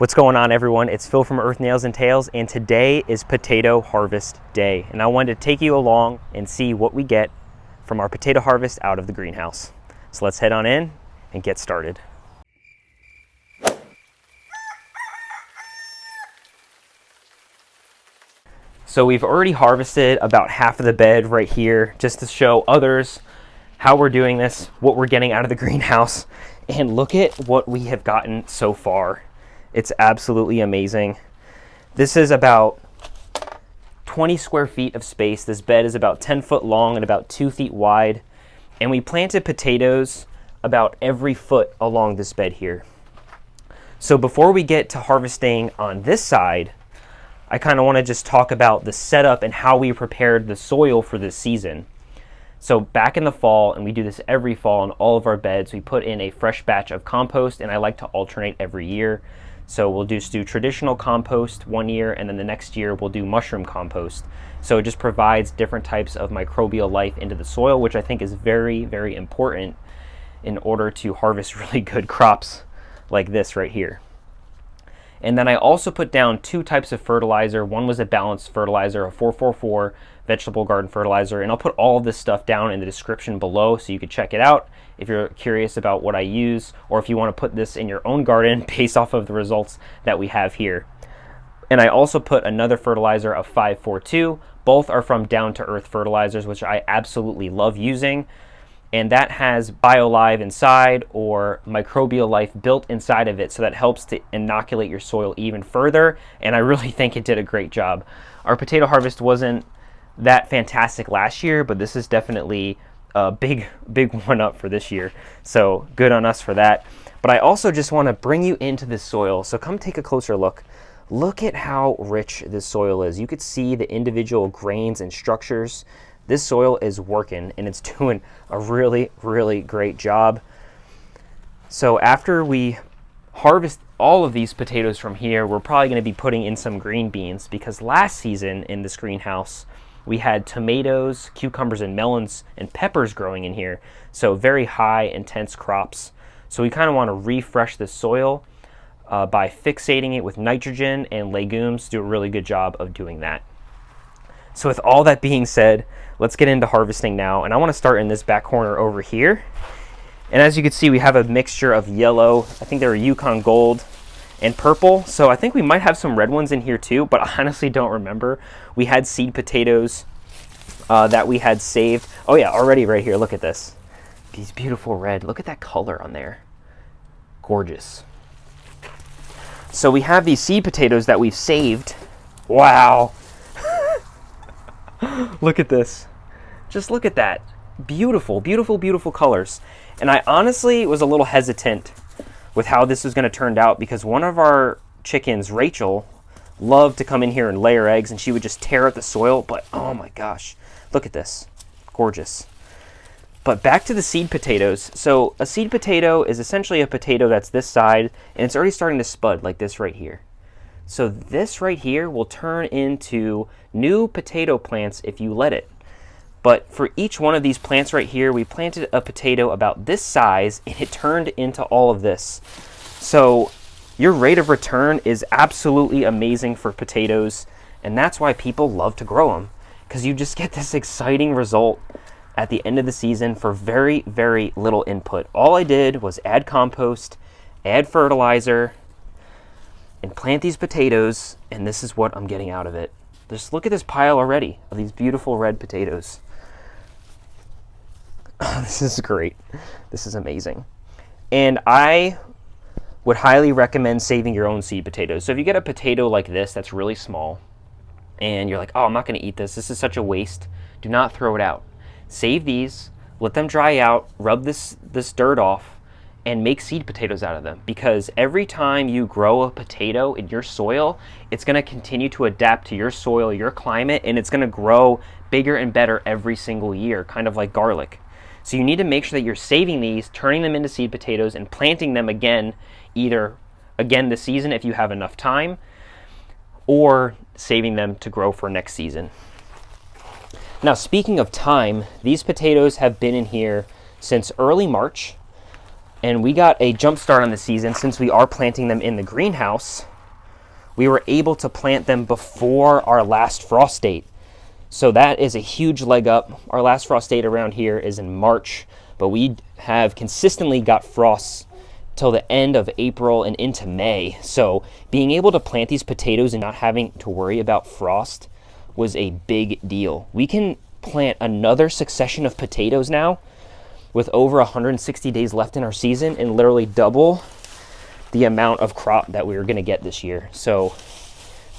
What's going on, everyone? It's Phil from Earth Nails and Tails, and today is potato harvest day. And I wanted to take you along and see what we get from our potato harvest out of the greenhouse. So let's head on in and get started. So we've already harvested about half of the bed right here, just to show others how we're doing this, what we're getting out of the greenhouse, and look at what we have gotten so far. It's absolutely amazing. This is about 20 square feet of space. This bed is about 10 foot long and about 2 feet wide. And we planted potatoes about every foot along this bed here. So before we get to harvesting on this side, I kind of want to just talk about the setup and how we prepared the soil for this season. So back in the fall, and we do this every fall on all of our beds, we put in a fresh batch of compost, and I like to alternate every year. So we'll just do traditional compost one year, and then the next year we'll do mushroom compost. So it just provides different types of microbial life into the soil, which I think is very, very important in order to harvest really good crops like this right here. And then I also put down 2 types of fertilizer. One was a balanced fertilizer, a 444 vegetable garden fertilizer, and I'll put all of this stuff down in the description below so you can check it out if you're curious about what I use, or if you want to put this in your own garden based off of the results that we have here. And I also put another fertilizer of 542. Both are from Down to Earth fertilizers, which I absolutely love using. And that has BioLive inside, or microbial life built inside of it, so that helps to inoculate your soil even further, and I really think it did a great job. Our potato harvest wasn't that fantastic last year, but this is definitely a big one up for this year, so good on us for that. But I also just want to bring you into this soil, so come take a closer look. Look at how rich this soil is. You could see the individual grains and structures. This soil is working, and it's doing a really, really great job. So after we harvest all of these potatoes from here, we're probably going to be putting in some green beans, because last season in this greenhouse, we had tomatoes, cucumbers, and melons and peppers growing in here. So very high, intense crops. So we kind of want to refresh the soil by fixating it with nitrogen, and legumes do a really good job of doing that. So with all that being said, let's get into harvesting now. And I want to start in this back corner over here. And as you can see, we have a mixture of yellow, I think they're Yukon Gold, and purple. So I think we might have some red ones in here too, but I honestly don't remember. We had seed potatoes that we had saved. Oh yeah, already right here, look at this. These beautiful red, look at that color on there. Gorgeous. So we have these seed potatoes that we've saved. Wow. Look at this. Just look at that. Beautiful, beautiful, beautiful colors. And I honestly was a little hesitant with how this was going to turn out, because one of our chickens, Rachel, loved to come in here and lay her eggs, and she would just tear up the soil. But oh my gosh, look at this. Gorgeous. But back to the seed potatoes. So a seed potato is essentially a potato that's this side, and it's already starting to spud like this right here. So this right here will turn into new potato plants if you let it. But for each one of these plants right here, we planted a potato about this size, and it turned into all of this. So your rate of return is absolutely amazing for potatoes, and that's why people love to grow them, because you just get this exciting result at the end of the season for very, very little input. All I did was add compost, add fertilizer, and plant these potatoes, and this is what I'm getting out of it. Just look at this pile already of these beautiful red potatoes. This is great. This is amazing. And I would highly recommend saving your own seed potatoes. So if you get a potato like this that's really small, and you're like, oh, I'm not going to eat this, this is such a waste, do not throw it out. Save these, let them dry out, rub this dirt off, and make seed potatoes out of them, because every time you grow a potato in your soil, it's going to continue to adapt to your soil, your climate, and it's going to grow bigger and better every single year, kind of like garlic. So you need to make sure that you're saving these, turning them into seed potatoes, and planting them again, either again this season if you have enough time, or saving them to grow for next season. Now, speaking of time, these potatoes have been in here since early March, and we got a jump start on the season since we are planting them in the greenhouse we were able to plant them before our last frost date. So that is a huge leg up. Our last frost date around here is in March, but we have consistently got frosts till the end of April and into May. So being able to plant these potatoes and not having to worry about frost was a big deal. We can plant another succession of potatoes now with over 160 days left in our season and literally double the amount of crop that we were going to get this year. So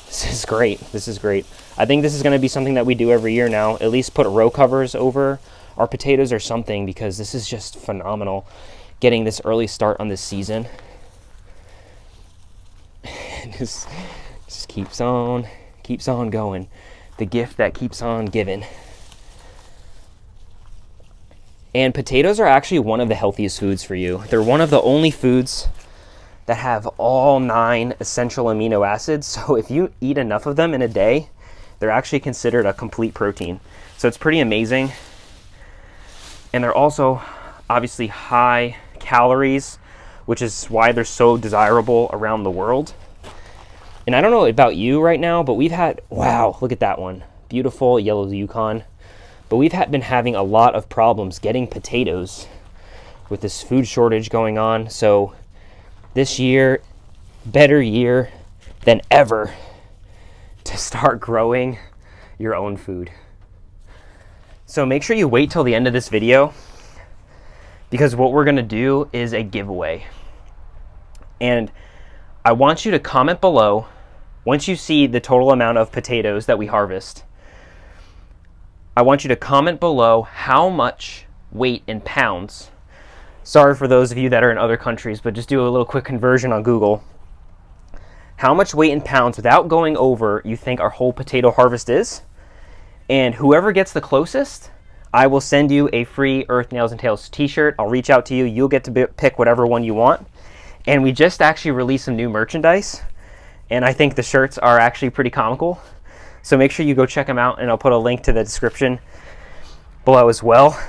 this is great. This is great. I think this is going to be something that we do every year now. At least put row covers over our potatoes or something, because this is just phenomenal getting this early start on this season. just keeps on going. The gift that keeps on giving. And potatoes are actually one of the healthiest foods for you. They're one of the only foods that have all 9 essential amino acids. So if you eat enough of them in a day, they're actually considered a complete protein. So it's pretty amazing. And they're also obviously high calories, which is why they're so desirable around the world. And I don't know about you right now, but we've had, wow, look at that one. Beautiful yellow Yukon. But we've been having a lot of problems getting potatoes with this food shortage going on. So this year, better year than ever to start growing your own food. So make sure you wait till the end of this video, because what we're gonna do is a giveaway. And I want you to comment below, once you see the total amount of potatoes that we harvest, I want you to comment below how much weight in pounds. Sorry for those of you that are in other countries, but just do a little quick conversion on Google. How much weight in pounds, without going over, you think our whole potato harvest is. And whoever gets the closest, I will send you a free Earth, Nails, and Tails t-shirt. I'll reach out to you. You'll get to pick whatever one you want. And we just actually released some new merchandise, and I think the shirts are actually pretty comical. So make sure you go check them out, and I'll put a link to the description below as well.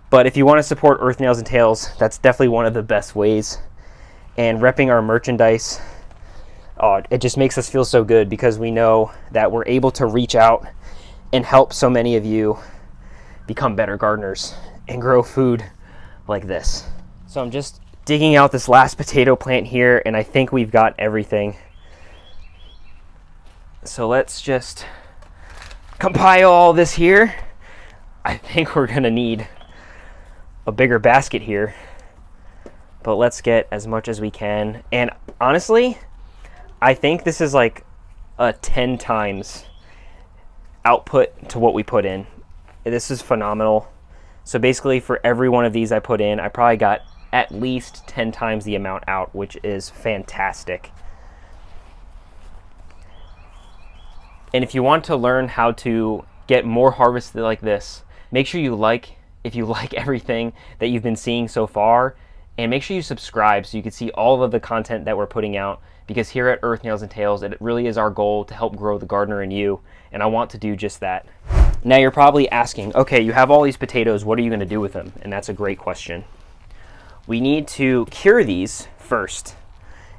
But if you want to support Earth, Nails, and Tails, that's definitely one of the best ways. And repping our merchandise, it just makes us feel so good, because we know that we're able to reach out and help so many of you become better gardeners and grow food like this. So I'm just digging out this last potato plant here, and I think we've got everything. So let's just compile all this here. I think we're gonna need a bigger basket here, but let's get as much as we can. And honestly, I think this is like a 10 times output to what we put in. This is phenomenal. So basically for every one of these I put in, I probably got at least 10 times the amount out, which is fantastic. And if you want to learn how to get more harvested like this, make sure you if you like everything that you've been seeing so far, and make sure you subscribe so you can see all of the content that we're putting out, because here at Earth, Nails, and Tails, it really is our goal to help grow the gardener in you, and I want to do just that. Now you're probably asking, okay, you have all these potatoes, what are you going to do with them? And that's a great question. We need to cure these first.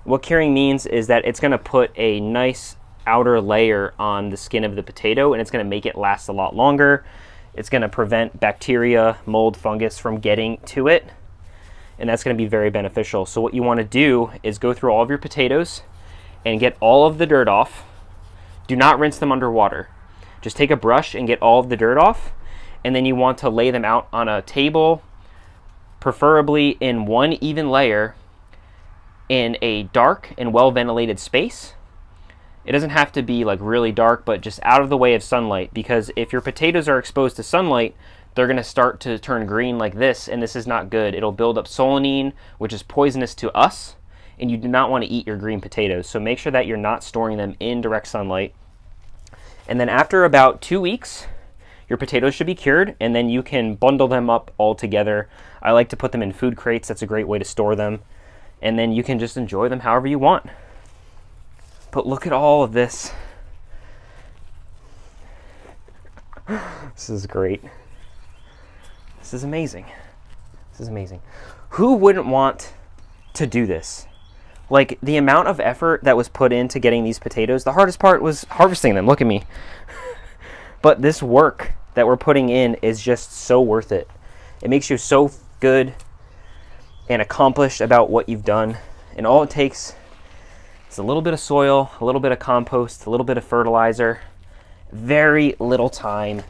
What curing means is that it's going to put a nice outer layer on the skin of the potato, and it's going to make it last a lot longer. It's going to prevent bacteria, mold, fungus from getting to it, and that's going to be very beneficial. So what you want to do is go through all of your potatoes and get all of the dirt off. Do not rinse them underwater. Just take a brush and get all of the dirt off, and then you want to lay them out on a table, preferably in one even layer in a dark and well ventilated space. It doesn't have to be like really dark, but just out of the way of sunlight, because if your potatoes are exposed to sunlight, they're going to start to turn green like this, and this is not good. It'll build up solanine, which is poisonous to us, and you do not want to eat your green potatoes. So make sure that you're not storing them in direct sunlight. And then after about 2 weeks, your potatoes should be cured, and then you can bundle them up all together. I like to put them in food crates. That's a great way to store them. And then you can just enjoy them however you want. But look at all of this. This is great. This is amazing. This is amazing. Who wouldn't want to do this? Like, the amount of effort that was put into getting these potatoes, the hardest part was harvesting them. Look at me. But this work that we're putting in is just so worth it. It makes you so good and accomplished about what you've done. And all it takes is a little bit of soil, a little bit of compost, a little bit of fertilizer, very little time,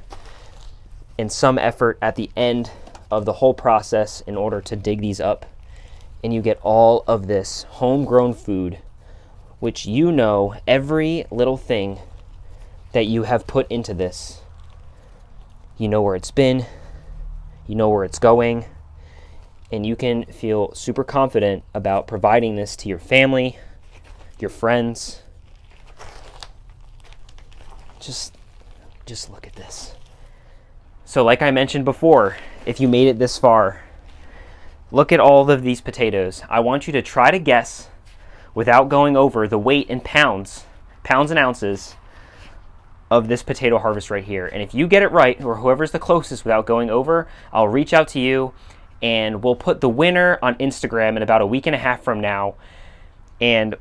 and some effort at the end of the whole process in order to dig these up. And you get all of this homegrown food, which you know every little thing that you have put into this. You know where it's been, you know where it's going, and you can feel super confident about providing this to your family, your friends. Just look at this. So like I mentioned before, if you made it this far, look at all of these potatoes. I want you to try to guess, without going over, the weight in pounds and ounces of this potato harvest right here. And if you get it right, or whoever's the closest without going over, I'll reach out to you and we'll put the winner on Instagram in about a week and a half from now. And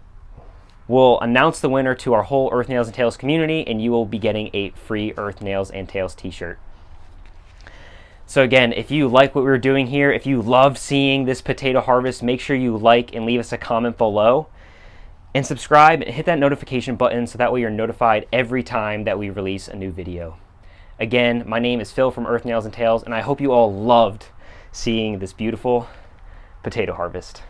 we'll announce the winner to our whole Earth Nails and Tails community, and you will be getting a free Earth Nails and Tails t-shirt. So again, if you like what we're doing here, if you love seeing this potato harvest, make sure you like and leave us a comment below. And subscribe and hit that notification button so that way you're notified every time that we release a new video. Again, my name is Phil from Earth Nails and Tails, and I hope you all loved seeing this beautiful potato harvest.